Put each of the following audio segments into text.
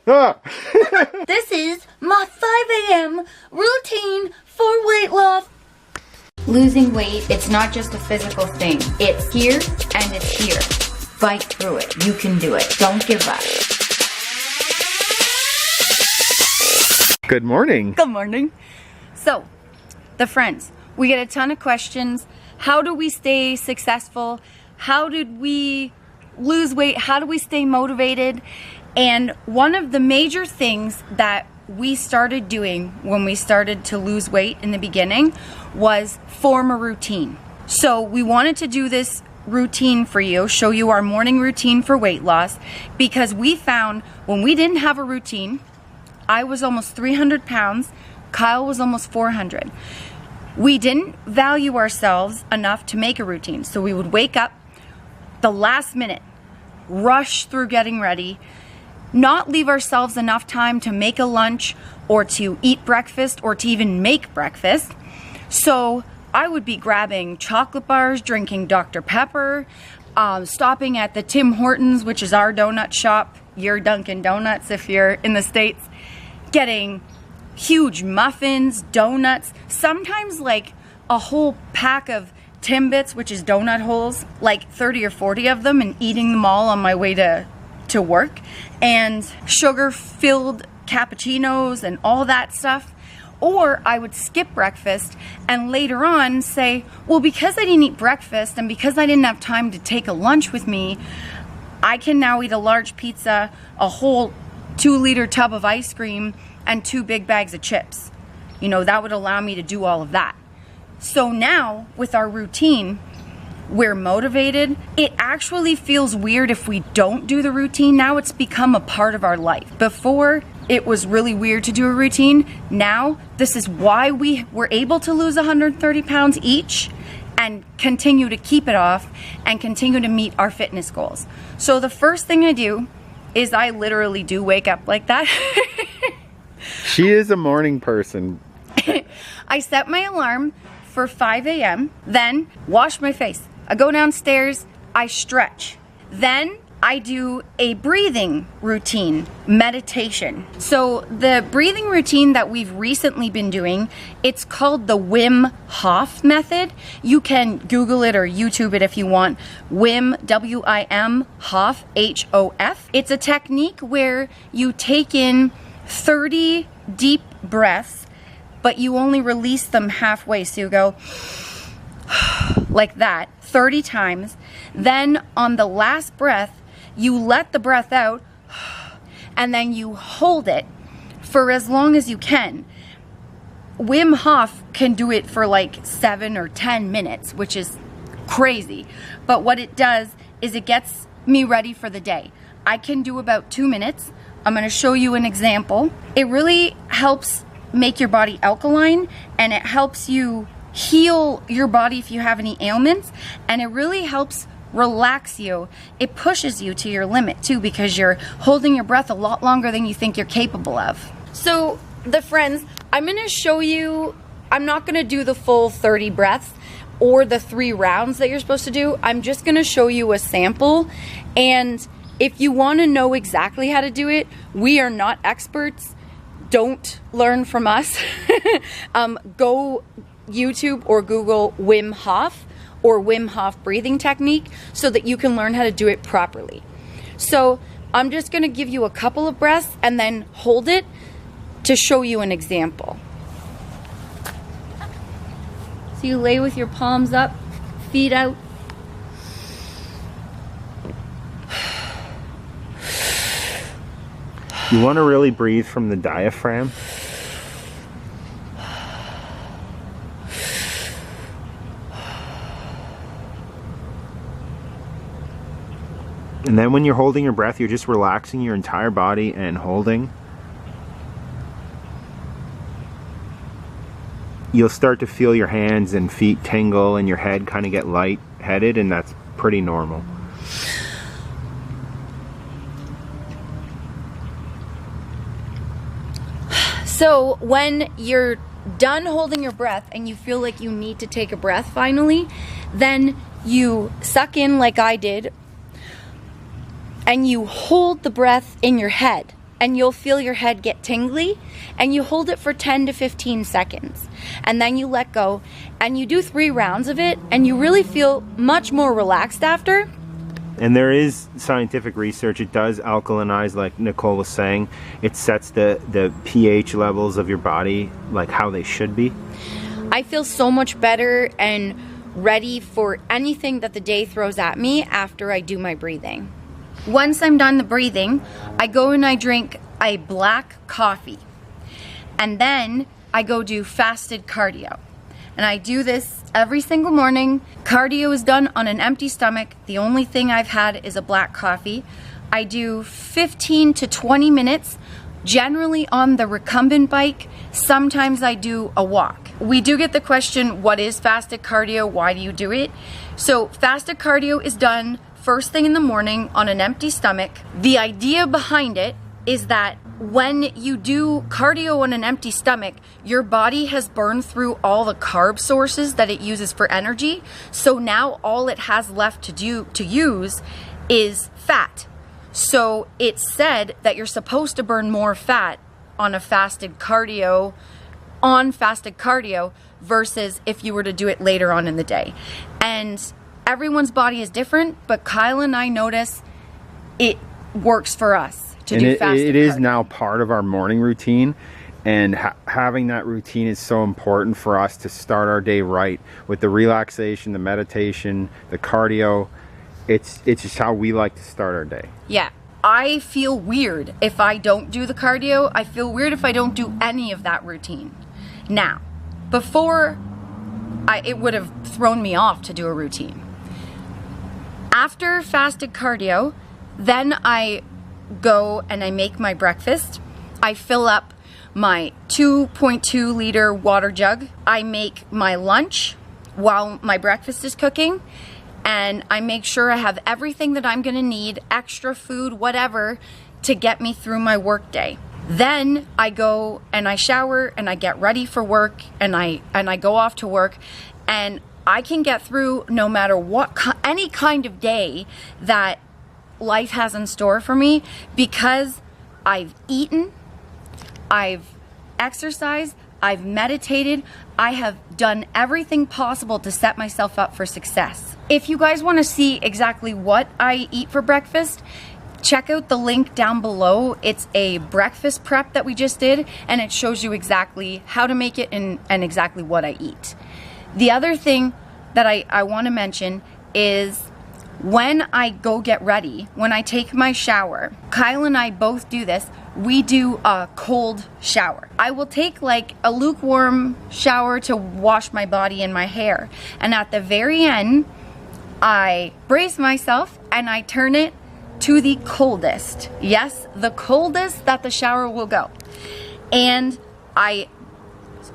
This is my 5 a.m. routine for weight loss. Losing weight, it's not just a physical thing. It's here and it's here. Fight through it. You can do it. Don't give up. Good morning. Good morning. So, the friends, we get a ton of questions. How do we stay successful? How did we lose weight? How do we stay motivated? And one of the major things that we started doing when we started to lose weight in the beginning was form a routine. So we wanted to do this routine for you, show you our morning routine for weight loss, because we found when we didn't have a routine, I was almost 300 pounds, Kyle was almost 400. We didn't value ourselves enough to make a routine. So we would wake up the last minute, rush through getting ready, not leave ourselves enough time to make a lunch or to eat breakfast or to even make breakfast. So I would be grabbing chocolate bars, drinking Dr. Pepper, stopping at the Tim Hortons, which is our donut shop, your Dunkin' Donuts if you're in the States, getting huge muffins, donuts, sometimes like a whole pack of Timbits, which is donut holes, like 30 or 40 of them, and eating them all on my way to work, and sugar-filled cappuccinos and all that stuff. Or I would skip breakfast and later on say, well, because I didn't eat breakfast and because I didn't have time to take a lunch with me, I can now eat a large pizza, a whole 2-liter tub of ice cream, and 2 big bags of chips. You know, that would allow me to do all of that. So now, with our routine, we're motivated. It actually feels weird if we don't do the routine. Now it's become a part of our life. Before, it was really weird to do a routine. Now, this is why we were able to lose 130 pounds each and continue to keep it off and continue to meet our fitness goals. So the first thing I do is I literally do wake up like that. She is a morning person. I set my alarm for 5 a.m., then wash my face. I go downstairs, I stretch. Then I do a breathing routine, meditation. So the breathing routine that we've recently been doing, it's called the Wim Hof method. You can Google it or YouTube it if you want. Wim, W-I-M, Hof, H-O-F. It's a technique where you take in 30 deep breaths, but you only release them halfway. So you go like that 30 times. Then on the last breath, you let the breath out and then you hold it for as long as you can. Wim Hof can do it for like 7 or 10 minutes, which is crazy. But what it does is it gets me ready for the day. I can do about 2 minutes. I'm going to show you an example. It really helps make your body alkaline, and it helps you heal your body if you have any ailments, and it really helps relax you. It pushes you to your limit too, because you're holding your breath a lot longer than you think you're capable of. So the friends, I'm going to show you, I'm not going to do the full 30 breaths or the 3 rounds that you're supposed to do. I'm just going to show you a sample, and if you want to know exactly how to do it, we are not experts. Don't learn from us. Go YouTube or Google Wim Hof or Wim Hof breathing technique so that you can learn how to do it properly. So I'm just going to give you a couple of breaths and then hold it to show you an example. So you lay with your palms up, feet out. You want to really breathe from the diaphragm. And then when you're holding your breath, you're just relaxing your entire body and holding. You'll start to feel your hands and feet tingle and your head kind of get light-headed, and that's pretty normal. So when you're done holding your breath and you feel like you need to take a breath finally, then you suck in like I did and you hold the breath in your head. and you'll feel your head get tingly, and you hold it for 10 to 15 seconds. And then you let go, and you do 3 rounds of it, and you really feel much more relaxed after. And there is scientific research. It does alkalinize, like Nicole was saying. It sets the pH levels of your body like how they should be. I feel so much better and ready for anything that the day throws at me after I do my breathing. Once I'm done the breathing, I go and I drink a black coffee. And then I go do fasted cardio. And I do this every single morning. Cardio is done on an empty stomach. The only thing I've had is a black coffee. I do 15 to 20 minutes, generally on the recumbent bike. Sometimes I do a walk. We do get the question, what is fasted cardio? Why do you do it? So fasted cardio is done first thing in the morning on an empty stomach. The idea behind it is that when you do cardio on an empty stomach, your body has burned through all the carb sources that it uses for energy. So now all it has left to use is fat. So it's said that you're supposed to burn more fat on fasted cardio versus if you were to do it later on in the day. And everyone's body is different, but Kyle and I notice it works for us. It is now part of our morning routine, and having that routine is so important for us to start our day right with the relaxation, the meditation, the cardio. It's just how we like to start our day. Yeah. I feel weird if I don't do the cardio. I feel weird if I don't do any of that routine. Now, before, it would have thrown me off to do a routine. After fasted cardio, then I go and I make my breakfast. I fill up my 2.2 liter water jug. I make my lunch while my breakfast is cooking, and I make sure I have everything that I'm gonna need, extra food, whatever, to get me through my work day. Then I go and I shower and I get ready for work, and I go off to work, and I can get through no matter what, any kind of day that life has in store for me, because I've eaten, I've exercised, I've meditated, I have done everything possible to set myself up for success. If you guys want to see exactly what I eat for breakfast, check out the link down below. It's a breakfast prep that we just did, and it shows you exactly how to make it and exactly what I eat. The other thing that I want to mention is when I go get ready, when I take my shower, Kyle and I both do this, we do a cold shower. I will take like a lukewarm shower to wash my body and my hair. And at the very end, I brace myself and I turn it to the coldest. Yes, the coldest that the shower will go. And I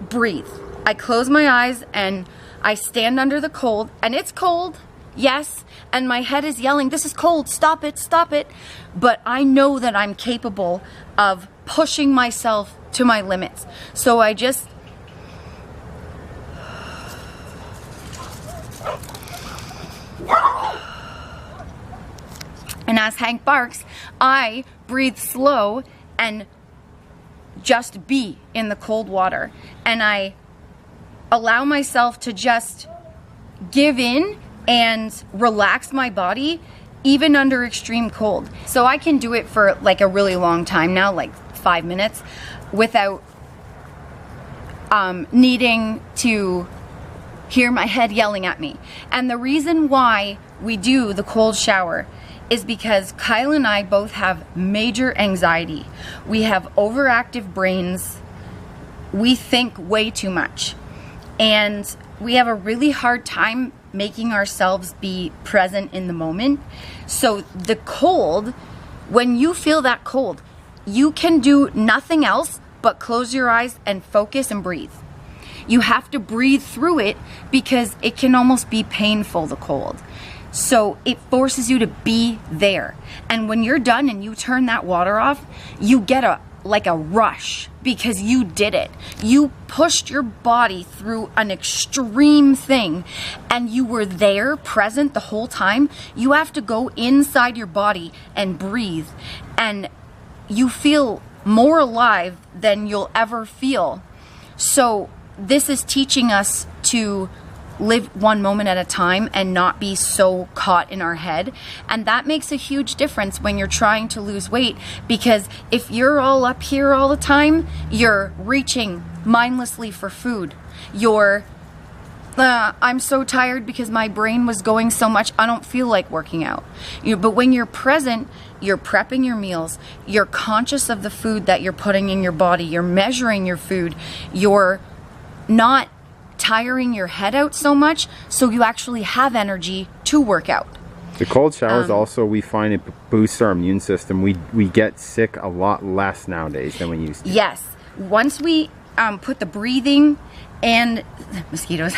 breathe. I close my eyes and I stand under the cold, and it's cold. Yes, and my head is yelling, this is cold, stop it, stop it. But I know that I'm capable of pushing myself to my limits. So I just... And as Hank barks, I breathe slow and just be in the cold water. And I allow myself to just give in and relax my body even under extreme cold. So I can do it for like a really long time now, like 5 minutes, without needing to hear my head yelling at me. And the reason why we do the cold shower is because Kyle and I both have major anxiety. We have overactive brains. We think way too much. And we have a really hard time making ourselves be present in the moment. So the cold, when you feel that cold, you can do nothing else but close your eyes and focus and breathe. You have to breathe through it because it can almost be painful, the cold. So it forces you to be there. And when you're done and you turn that water off, you get a rush because you did it. You pushed your body through an extreme thing and you were there present the whole time. You have to go inside your body and breathe and you feel more alive than you'll ever feel. So this is teaching us to live one moment at a time and not be so caught in our head. And that makes a huge difference when you're trying to lose weight, because if you're all up here all the time, you're reaching mindlessly for food. You're I'm so tired because my brain was going so much, I don't feel like working out. But when you're present, you're prepping your meals, you're conscious of the food that you're putting in your body, you're measuring your food, you're not tiring your head out so much, so you actually have energy to work out. The cold showers also, we find it boosts our immune system. We get sick a lot less nowadays than we used to. Yes. Once we put the breathing and mosquitoes.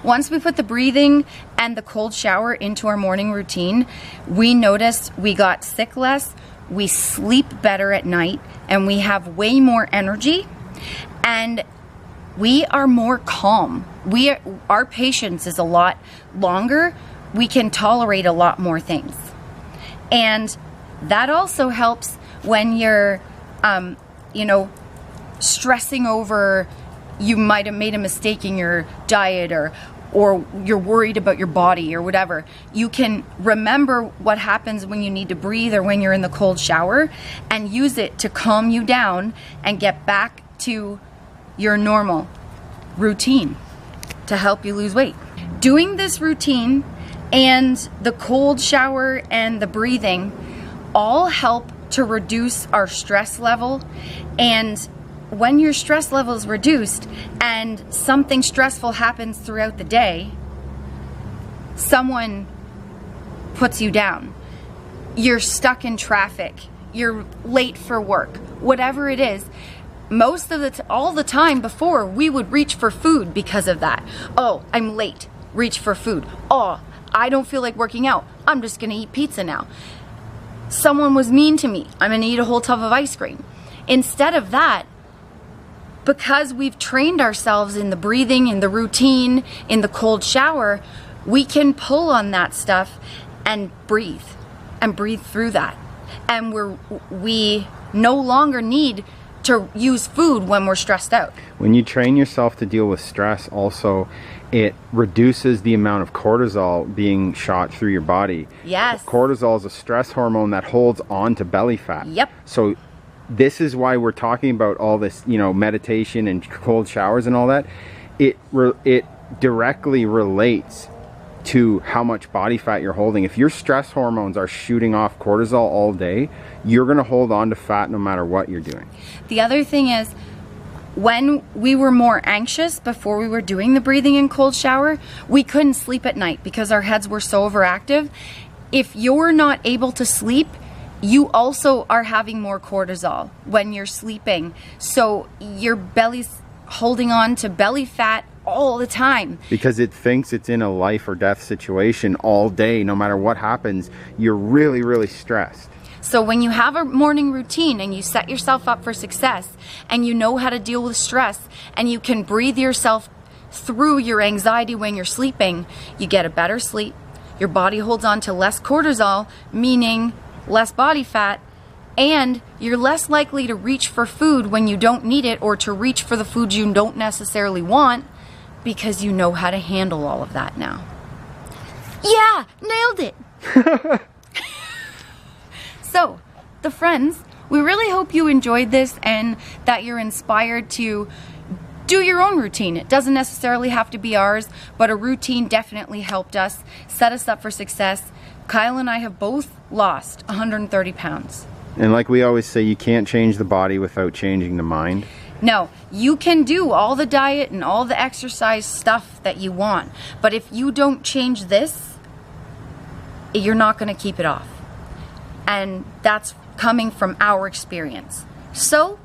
Once we put the breathing and the cold shower into our morning routine, we noticed we got sick less, we sleep better at night, and we have way more energy, and we are more calm. Our patience is a lot longer. We can tolerate a lot more things. And that also helps when you're, stressing over, you might have made a mistake in your diet, or you're worried about your body or whatever. You can remember what happens when you need to breathe or when you're in the cold shower and use it to calm you down and get back to your normal routine to help you lose weight. Doing this routine and the cold shower and the breathing all help to reduce our stress level. And when your stress level is reduced and something stressful happens throughout the day, someone puts you down, you're stuck in traffic, you're late for work, whatever it is, most of all the time before, we would reach for food because of that. Oh, I'm late, reach for food. Oh, I don't feel like working out, I'm just gonna eat pizza now. Someone was mean to me, I'm gonna eat a whole tub of ice cream. Instead of that, because we've trained ourselves in the breathing, in the routine, in the cold shower, we can pull on that stuff and breathe through that. And we no longer need to use food when we're stressed out. When you train yourself to deal with stress, also, it reduces the amount of cortisol being shot through your body. Yes. Cortisol is a stress hormone that holds on to belly fat. Yep. So this is why we're talking about all this, meditation and cold showers and all that. It directly relates to how much body fat you're holding. If your stress hormones are shooting off cortisol all day, you're going to hold on to fat no matter what you're doing. The other thing is, when we were more anxious before we were doing the breathing and cold shower, we couldn't sleep at night because our heads were so overactive. If you're not able to sleep, you also are having more cortisol when you're sleeping. So your belly's holding on to belly fat all the time. Because it thinks it's in a life or death situation all day. No matter what happens, you're really, really stressed. So when you have a morning routine and you set yourself up for success and you know how to deal with stress and you can breathe yourself through your anxiety when you're sleeping, you get a better sleep. Your body holds on to less cortisol, meaning less body fat, and you're less likely to reach for food when you don't need it, or to reach for the food you don't necessarily want, because you know how to handle all of that now. Yeah, nailed it. So, the friends, we really hope you enjoyed this and that you're inspired to do your own routine. It doesn't necessarily have to be ours, but a routine definitely helped us, set us up for success. Kyle and I have both lost 130 pounds. And like we always say, you can't change the body without changing the mind. No, you can do all the diet and all the exercise stuff that you want, but if you don't change this, you're not going to keep it off. And that's coming from our experience. So,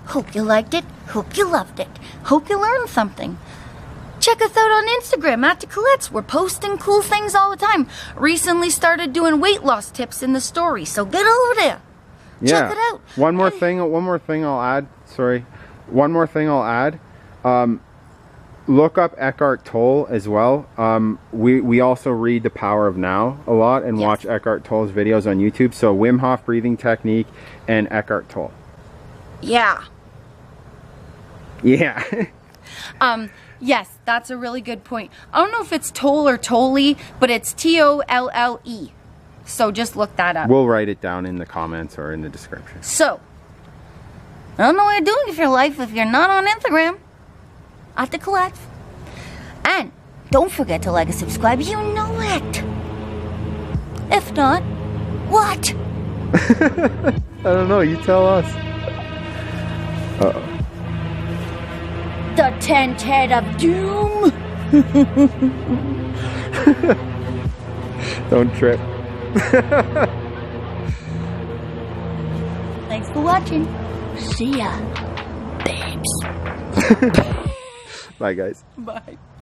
hope you liked it, hope you loved it, hope you learned something. Check us out on Instagram at the Colettes. We're posting cool things all the time. Recently started doing weight loss tips in the story, so get over there. Check it out. One more thing I'll add. look up Eckhart Tolle as well. We also read The Power of Now a lot and watch Eckhart Tolle's videos on YouTube. So Wim Hof breathing technique and Eckhart Tolle. Yeah. Yeah. Yes, that's a really good point. I don't know if it's Tolle or Tolle, but it's Tolle. So just look that up. We'll write it down in the comments or in the description. So, I don't know what you're doing with your life if you're not on Instagram. At the collect. And don't forget to like and subscribe. You know it. If not, what? I don't know. You tell us. Uh-oh. The 10th head of doom. Don't trip. Thanks for watching. See ya, babes. Bye, guys. Bye.